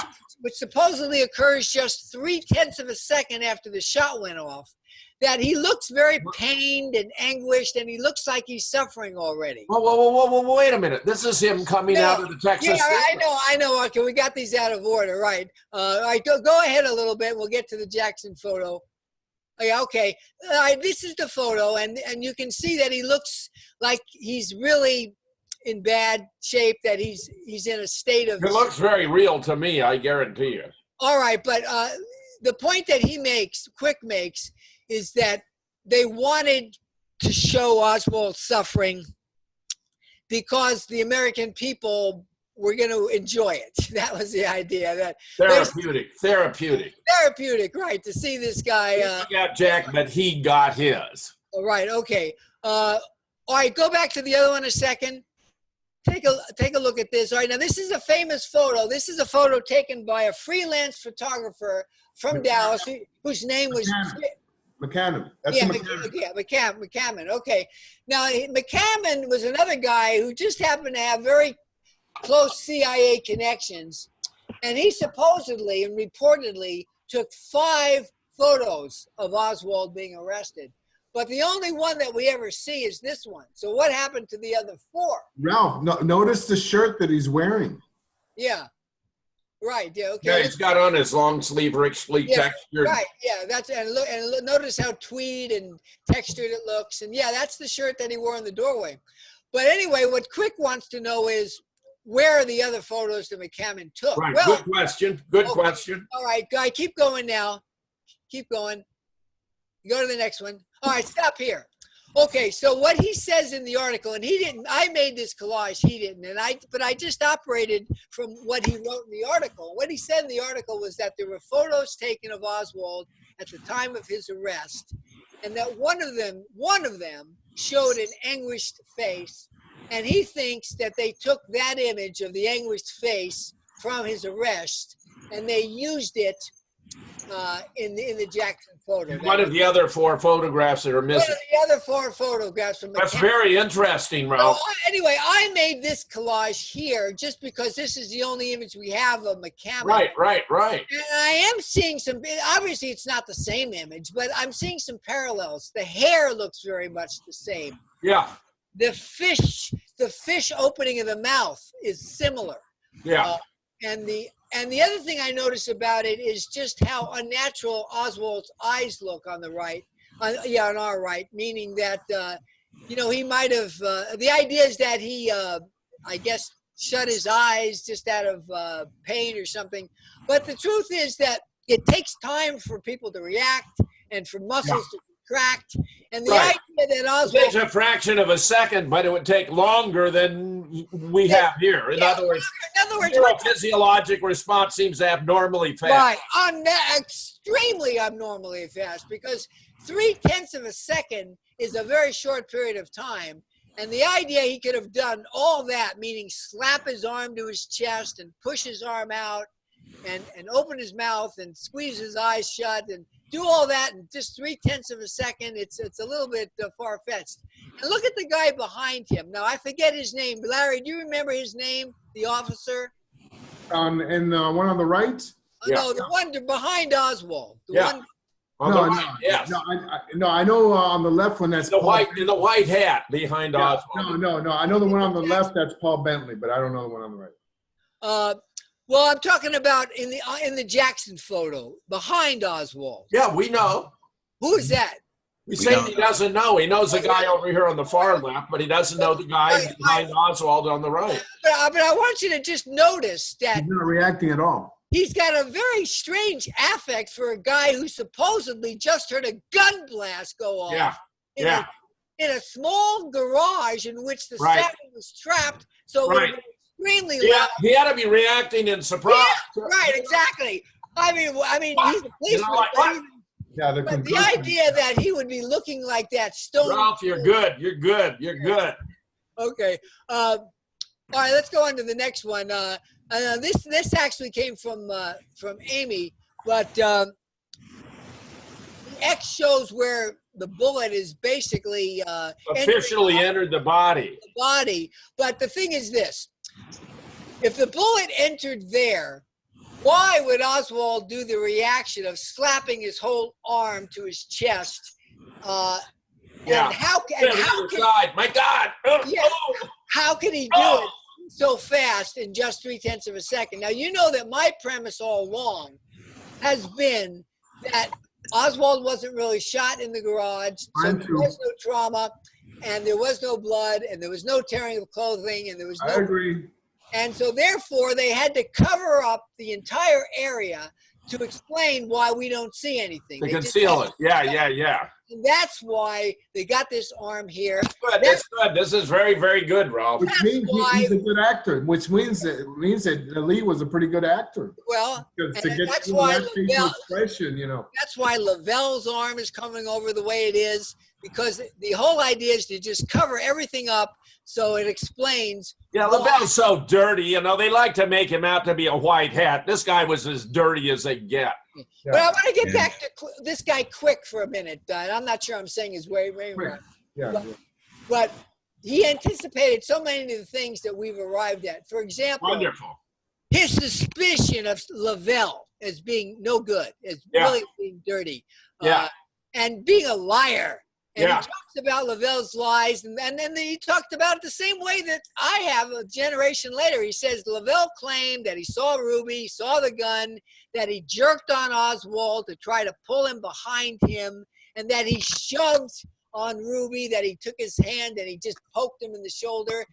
supposedly occurs just 0.3 of a second after the shot went off, that he looks very pained and anguished, and he looks like he's suffering already. Whoa, wait a minute. This is him coming out of the Texas. Yeah, I know. Okay, we got these out of order, right? All right, go ahead a little bit. We'll get to the Jackson photo. Yeah, okay. All right, this is the photo, and you can see that he looks like he's really in bad shape, that he's in a state of... It looks very real to me, I guarantee you. All right, but the point that Quick makes, is that they wanted to show Oswald suffering because the American people were going to enjoy it. That was the idea. That Therapeutic, right, to see this guy... he got Jack, but he got his. All right, okay. All right, go back to the other one a second. Take a look at this. All right, now this is a famous photo. This is a photo taken by a freelance photographer from Dallas whose name was... McCammon. McCammon. Okay. Now, McCammon was another guy who just happened to have very close CIA connections. And he supposedly and reportedly took 5 photos of Oswald being arrested. But the only one that we ever see is this one. So what happened to the other 4? Ralph, notice the shirt that he's wearing. Yeah. Right. Yeah. Okay. Yeah, he's got on his long sleeve, richly textured. Right. Yeah. And notice how tweed and textured it looks. And yeah, that's the shirt that he wore in the doorway. But anyway, what Quick wants to know is where are the other photos that McCammon took? Right. Well, good question. Good question. All right, guy, keep going now. Keep going. Go to the next one. All right, stop here. Okay, so what he says in the article, and he didn't, I made this collage, he didn't, but I just operated from what he wrote in the article. What he said in the article was that there were photos taken of Oswald at the time of his arrest, and that one of them showed an anguished face, and he thinks that they took that image of the anguished face from his arrest, and they used it in the Jackson photo. One of the other 4 photographs that are missing. One of the other 4 photographs from McCammon. That's very interesting, Ralph. So, anyway, I made this collage here just because this is the only image we have of McCammon. Right. And I am seeing some, obviously it's not the same image, but I'm seeing some parallels. The hair looks very much the same. Yeah. The fish opening of the mouth is similar. Yeah. And the other thing I notice about it is just how unnatural Oswald's eyes look on the right, on our right, meaning that, he might have, the idea is that he, I guess, shut his eyes just out of pain or something. But the truth is that it takes time for people to react and for muscles to contract. And the idea that Oswald... It takes a fraction of a second, but it would take longer than we have here. In other words, neurophysiologic response seems abnormally fast. Right, extremely abnormally fast, because 0.3 of a second is a very short period of time. And the idea he could have done all that, meaning slap his arm to his chest and push his arm out and open his mouth and squeeze his eyes shut and do all that in just 0.3 of a second, it's a little bit far-fetched. And look at the guy behind him. Now, I forget his name. Larry, do you remember his name, the officer? And the one on the right? No, the one behind Oswald. The one. No, I know on the left one that's the white hat behind Oswald. No. I know the one on the left that's Paul Bentley, but I don't know the one on the right. Well, I'm talking about in the Jackson photo behind Oswald. Yeah, we know. Who is that? We say he doesn't know. He knows the guy over here on the far left, but he doesn't know the guy behind Oswald on the right. But I want you to just notice that he's not reacting at all. He's got a very strange affect for a guy who supposedly just heard a gun blast go off. In a small garage in which the sound was trapped, so it was extremely loud. He had to be reacting in surprise. Yeah, right, exactly. I mean, he's a policeman. But the idea that he would be looking like that stone. Ralph, you're good. You're good. You're good. Okay. All right, let's go on to the next one. This actually came from Amy, but the X shows where the bullet is basically officially entered the body. But the thing is this: if the bullet entered there, why would Oswald do the reaction of slapping his whole arm to his chest? And how can my God! How can he do it so fast in just 0.3 of a second? Now, you know that my premise all along has been that Oswald wasn't really shot in the garage, so there was no trauma, and there was no blood, and there was no tearing of clothing, and there was no... I agree. And so, therefore, they had to cover up the entire area to explain why we don't see anything. To conceal it. Yeah. And that's why they got this arm here. That's good. This is very, very good, Ralph. Which means he's a good actor, which means that Lee was a pretty good actor. Well, that's why expression, That's why Lavelle's arm is coming over the way it is, because the whole idea is to just cover everything up so it explains. Yeah, Lavelle's so dirty, they like to make him out to be a white hat. This guy was as dirty as they get. Yeah. But I want to get back to this guy Quick for a minute. I'm not sure I'm saying his way right. But he anticipated so many of the things that we've arrived at. For example, his suspicion of Lavelle as being no good, as really being dirty, and being a liar. And he talks about Lavelle's lies, and then he talked about it the same way that I have a generation later. He says Lavelle claimed that he saw Ruby, saw the gun, that he jerked on Oswald to try to pull him behind him, and that he shoved on Ruby, that he took his hand and he just poked him in the shoulder.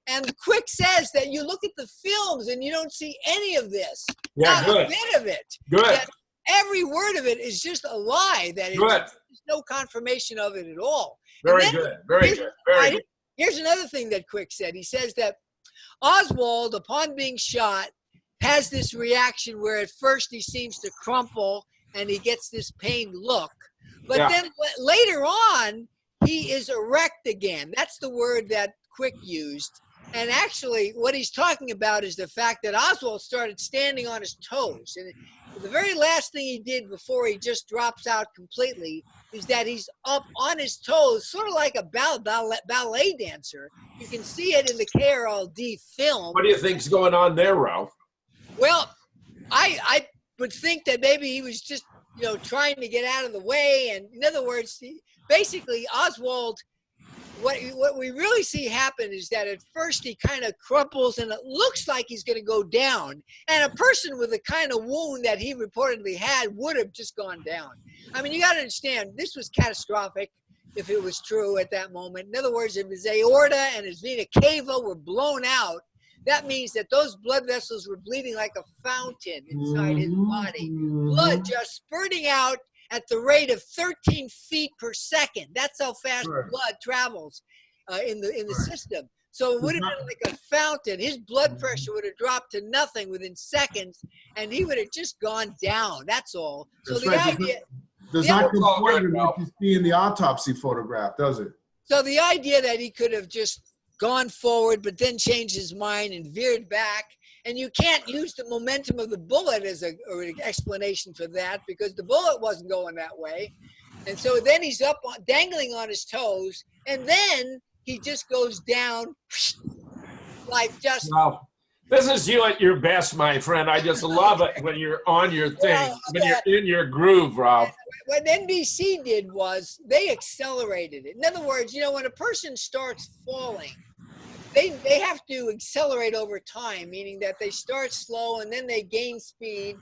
And Quick says that you look at the films and you don't see any of this. Not a bit of it. That every word of it is just a lie. That there's no confirmation of it at all. Very good. Here's another thing that Quick said. He says that Oswald, upon being shot, has this reaction where at first he seems to crumple and he gets this pained look. But then later on, he is erect again. That's the word that Quick used. And actually, what he's talking about is the fact that Oswald started standing on his toes. And the very last thing he did before he just drops out completely is that he's up on his toes, sort of like a ballet dancer. You can see it in the KRLD film. What do you think's going on there, Ralph? Well, I would think that maybe he was just, trying to get out of the way. And in other words, basically, Oswald, what we really see happen is that at first he kind of crumples and it looks like he's going to go down. And a person with the kind of wound that he reportedly had would have just gone down. I mean, you got to understand, this was catastrophic if it was true at that moment. In other words, if his aorta and his vena cava were blown out, that means that those blood vessels were bleeding like a fountain inside his body. Blood just spurting out at the rate of 13 feet per second. That's how fast blood travels in the system. So it would have been like a fountain. His blood pressure would have dropped to nothing within seconds, and he would have just gone down. That's all. So the idea does not comport with what you see in the autopsy photograph, does it? So the idea that he could have just gone forward, but then changed his mind and veered back, and you can't use the momentum of the bullet as an explanation for that, because the bullet wasn't going that way. And so then he's up dangling on his toes, and then he just goes down like just. Wow. This is you at your best, my friend. I just love it when you're on your thing, when you're in your groove, Ralph. What NBC did was they accelerated it. In other words, you know, when a person starts falling, they have to accelerate over time, meaning that they start slow and then they gain speed,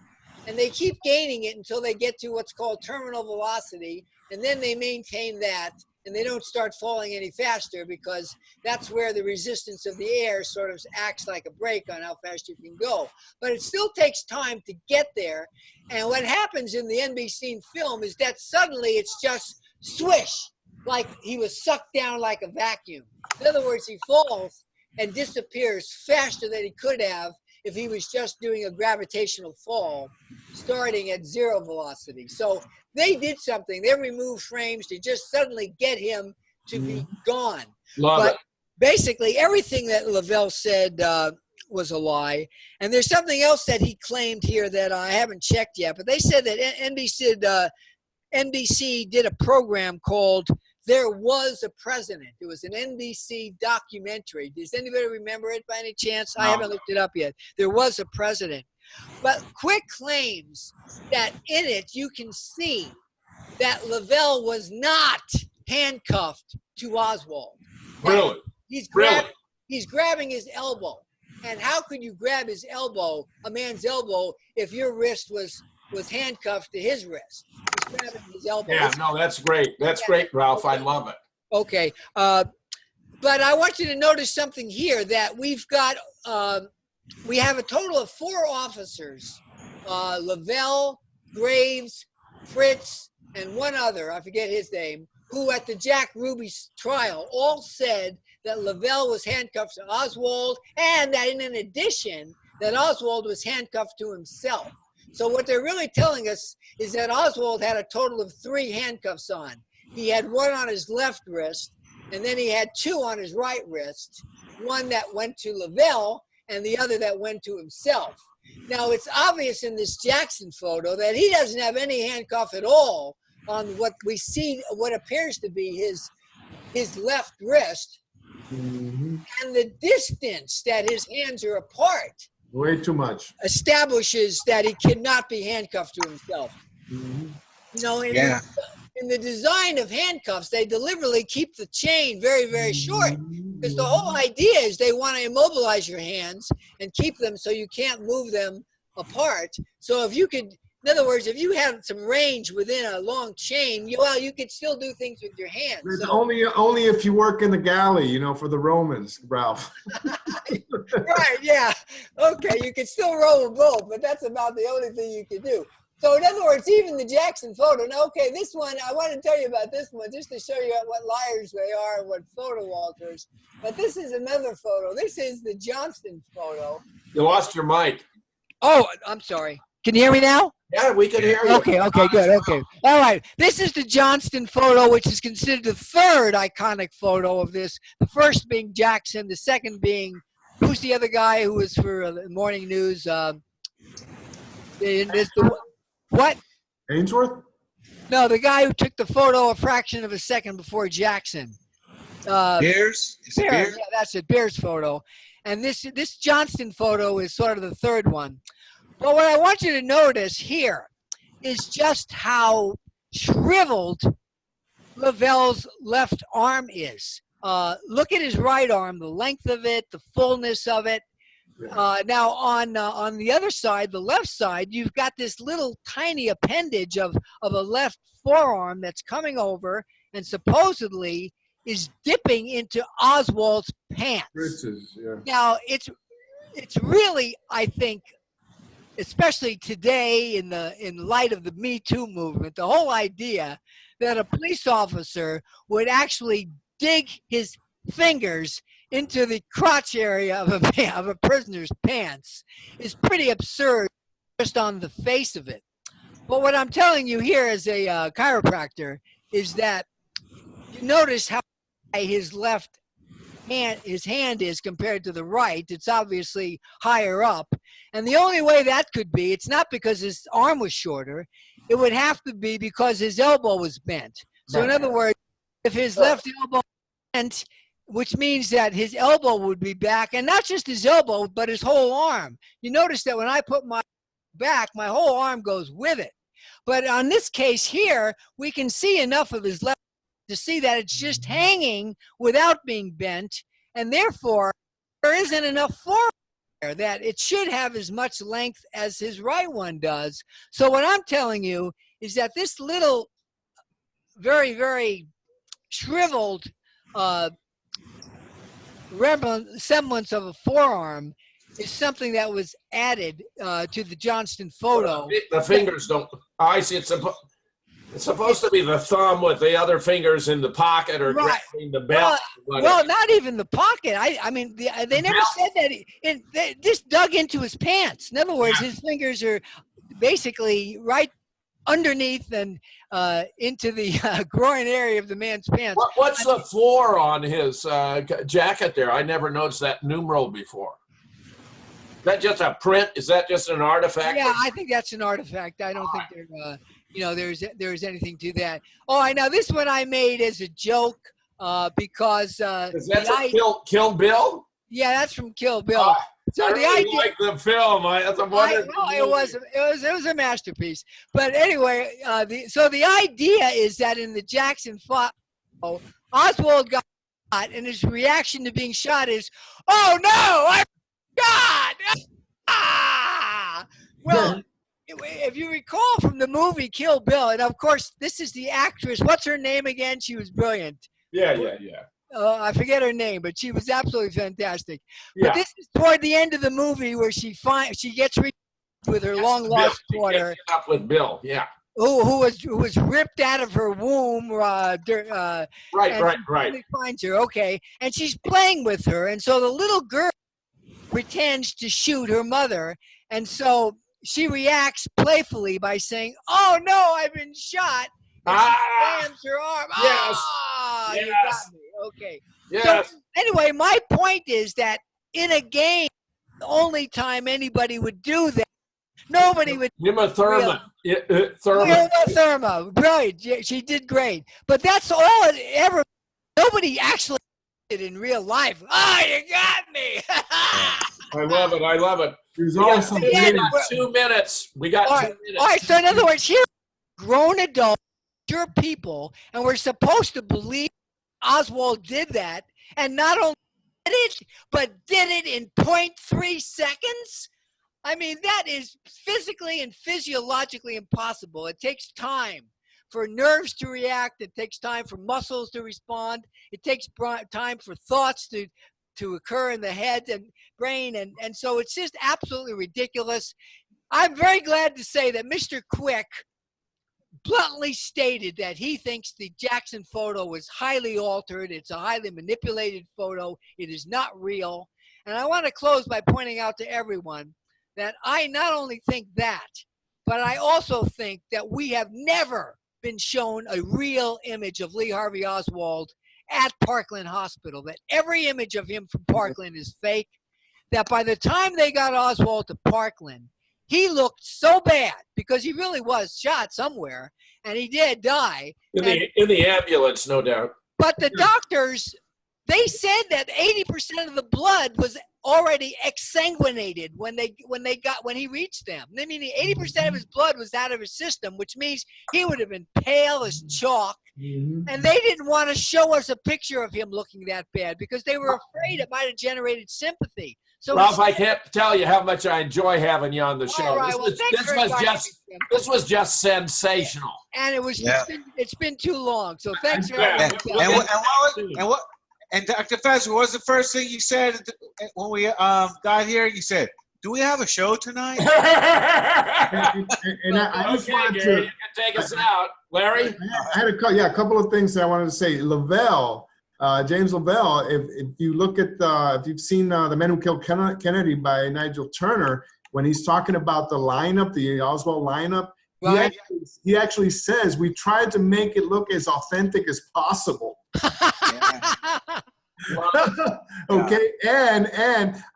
and they keep gaining it until they get to what's called terminal velocity, and then they maintain that, and they don't start falling any faster, because that's where the resistance of the air sort of acts like a brake on how fast you can go. But it still takes time to get there. And what happens in the NBC film is that suddenly it's just swish, like he was sucked down like a vacuum. In other words, he falls and disappears faster than he could have if he was just doing a gravitational fall starting at 0 velocity. So they did something. They removed frames to just suddenly get him to be gone. But basically everything that Lavelle said was a lie. And there's something else that he claimed here that I haven't checked yet, but they said that NBC did a program called There Was a President. It was an NBC documentary. Does anybody remember it by any chance? No. I haven't looked it up yet. There Was a President. But Quick claims that in it you can see that Lavelle was not handcuffed to Oswald. Really? He's grabbing his elbow. And how could you grab his elbow, a man's elbow, if your wrist was handcuffed to his wrist? He's grabbing his elbow. Yeah, no, that's great. That's great, Ralph. I love it. Okay. But I want you to notice something here, that we've got, we have a total of 4 officers, Lavelle, Graves, Fritz, and one other, I forget his name, who at the Jack Ruby trial all said that Lavelle was handcuffed to Oswald, and that in addition, that Oswald was handcuffed to himself. So what they're really telling us is that Oswald had a total of 3 handcuffs on. He had one on his left wrist, and then he had 2 on his right wrist, one that went to Lavelle, and the other that went to himself. Now, it's obvious in this Jackson photo that he doesn't have any handcuff at all on what we see, what appears to be his left wrist. Mm-hmm. And the distance that his hands are apart, way too much, establishes that he cannot be handcuffed to himself. Mm-hmm. You know, in the design of handcuffs, they deliberately keep the chain very, very short, because the whole idea is they want to immobilize your hands and keep them so you can't move them apart. So if you could, in other words, if you had some range within a long chain, you could still do things with your hands. It's only if you work in the galley, you know, for the Romans, Ralph. Right, yeah. Okay, you can still row a boat, but that's about the only thing you can do. So in other words, even the Jackson photo, now, okay, this one, I want to tell you about this one just to show you what liars they are and what photo alters. But this is another photo. This is the Johnston photo. You lost your mic. Oh, I'm sorry. Can you hear me now? Yeah, we can hear you. Okay, good, okay. All right, this is the Johnston photo, which is considered the 3rd iconic photo of this. The first being Jackson, the second being, who's the other guy who was for the morning news? What? Ainsworth? No, the guy who took the photo a fraction of a second before Jackson. Beers? Is it Beers? Yeah, that's it, Beers photo. And this Johnston photo is sort of the 3rd one. But what I want you to notice here is just how shriveled Lavelle's left arm is. Look at his right arm, the length of it, the fullness of it. Now on the other side, the left side, you've got this little tiny appendage of a left forearm that's coming over and supposedly is dipping into Oswald's pants. Britches, yeah. Now it's it's really, I think, especially today in light of the Me Too movement, the whole idea that a police officer would actually dig his fingers into the crotch area of a prisoner's pants is pretty absurd just on the face of it. But what I'm telling you here as a chiropractor is that you notice how high his left hand, his hand is compared to the right. It's obviously higher up. And the only way that could be, it's not because his arm was shorter. It would have to be because his elbow was bent. So in other words, if his left elbow bent, which means that his elbow would be back, and not just his elbow, but his whole arm. You notice that when I put my back, my whole arm goes with it. But on this case here, we can see enough of his left to see that it's just hanging without being bent, and therefore there isn't enough forward there that it should have as much length as his right one does. So what I'm telling you is that this little very, very shriveled semblance of a forearm is something that was added to the Johnston photo. The fingers don't. I see. It's supposed to be the thumb with the other fingers in the pocket or grabbing the belt. Well, not even the pocket. I mean, they never said that. They just dug into his pants. In other words, his fingers are basically right underneath and into the groin area of the man's pants. What's the 4 on his jacket there? I never noticed that numeral before. Is that just a print? Is that just an artifact? Yeah, I think that's an artifact. I don't think there's anything to that. Oh, I know this one I made as a joke because is that from Kill Bill? Yeah, that's from Kill Bill. So I the really idea, like the film. It was a masterpiece. But anyway, the idea is that in the Jackson photo, Oswald got shot, and his reaction to being shot is, "Oh no, I'm shot!" Ah! Well, if you recall from the movie Kill Bill, and of course this is the actress. What's her name again? She was brilliant. Yeah. I forget her name, but she was absolutely fantastic. But this is toward the end of the movie where she gets with her long lost daughter. Up with Bill, who was ripped out of her womb. Right. Finds her, okay, and she's playing with her, and so the little girl pretends to shoot her mother, and so she reacts playfully by saying, "Oh no, I've been shot." And she slams her arm. Yes. You got me. Okay. Yes. So anyway, my point is that in a game, the only time anybody would do that, nobody would. Uma Thurman. Thurman. Brilliant. She did great. But that's all it ever. Nobody actually did in real life. You got me. I love it. There's also 2 minutes. We got 2 minutes. All right. So in other words, here, grown adults, mature people, and we're supposed to believe Oswald did that, and not only did it, but did it in 0.3 seconds. I mean, that is physically and physiologically impossible. It takes time for nerves to react. It takes time for muscles to respond. It takes time for thoughts to occur in the head and brain, and so it's just absolutely ridiculous. I'm very glad to say that Mr. Quick bluntly stated that he thinks the Jackson photo was highly altered. It's a highly manipulated photo. It is not real. And I want to close by pointing out to everyone that I not only think that, but I also think that we have never been shown a real image of Lee Harvey Oswald at Parkland Hospital, that every image of him from Parkland is fake, that by the time they got Oswald to Parkland, he looked so bad because he really was shot somewhere, and he did die. In the ambulance, no doubt. But the doctors, they said that 80% of the blood was already exsanguinated when he reached them. I mean, 80% of his blood was out of his system, which means he would have been pale as chalk. And they didn't want to show us a picture of him looking that bad because they were afraid it might have generated sympathy. So Ralph, I can't tell you how much I enjoy having you on the show. Right, This was just sensational. And it's been too long. So thanks for having me. And Dr. Fez, what was the first thing you said when we got here? You said, "Do we have a show tonight?" and I just wanted Gary, to you can take us out, Larry. I had a couple of things that I wanted to say. Lavelle, James Lavelle. If you look at if you've seen The Men Who Killed Kennedy by Nigel Turner, when he's talking about the lineup, the Oswald lineup, Right. he actually says we tried to make it look as authentic as possible. Okay, and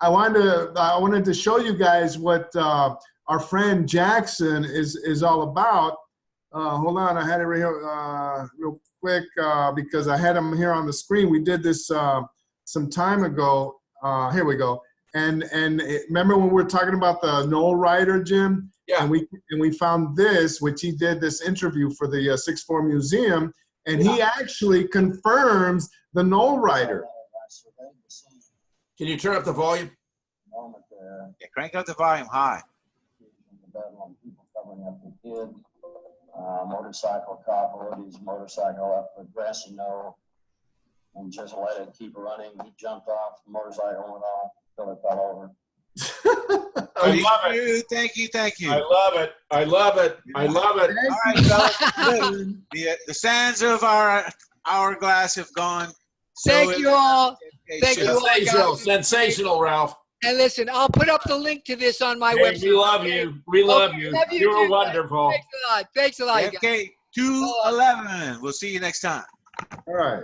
I wanted to show you guys what our friend Jackson is all about. Hold on, I had it right here real quick because I had him here on the screen. We did this some time ago. Here we go. And remember when we were talking about the Knoll Rider, Jim? Yeah. And we found this, which he did this interview for the 6-4 Museum, and he actually confirms the Knoll Rider. Can you turn up the volume? Yeah, crank up the volume high. Motorcycle cop rode his motorcycle up the grassy knoll and just let it keep running. He jumped off, the motorcycle went off until it fell over. I love it. Thank you. I love it. I love it. I love it. All right, fellas. The sands of our hourglass have gone. Thank you all. Thank you all, Sensational, guys. sensational, Ralph. And listen, I'll put up the link to this on my Hey, website. we love you. We love you. Love you You're too, wonderful. Thanks a lot. Thanks a lot, you guys. JFK 211. We'll see you next time. All right.